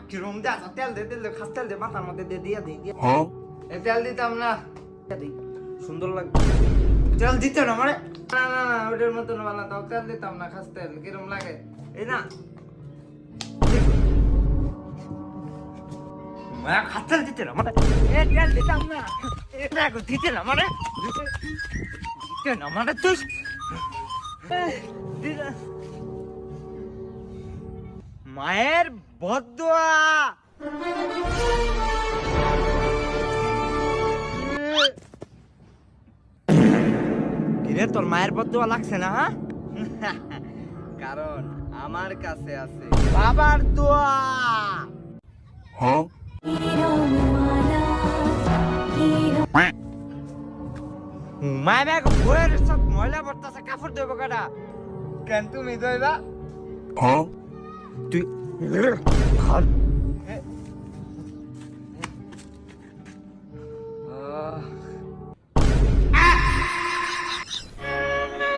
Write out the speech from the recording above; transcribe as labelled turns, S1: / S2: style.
S1: কিরম দে তেল দে খাস তেল দে মাথার মধ্যে দিয়ে তেল দিতাম না সুন্দর লাগবে তেল দিতে না মানে না না না ওটার মতন বানাতাম তেল দিতাম না খাস তেল কিরম লাগে এই না খাস তেল দিতে না মানে তেল দিতাম না এটা দিতে না মানে দিতে না মানে তুই মায়ের বদদোয়া কিরে তোর মায়ের বদদোয়া লাগছে না কারণ আমার কাছে আছে বাবার দোয়া মায়ের ব্যাগ বইয়ের সব ময়লা পড়তেছে কাপড় ধোবো কাটা কেন তুমি ধোইবা তুই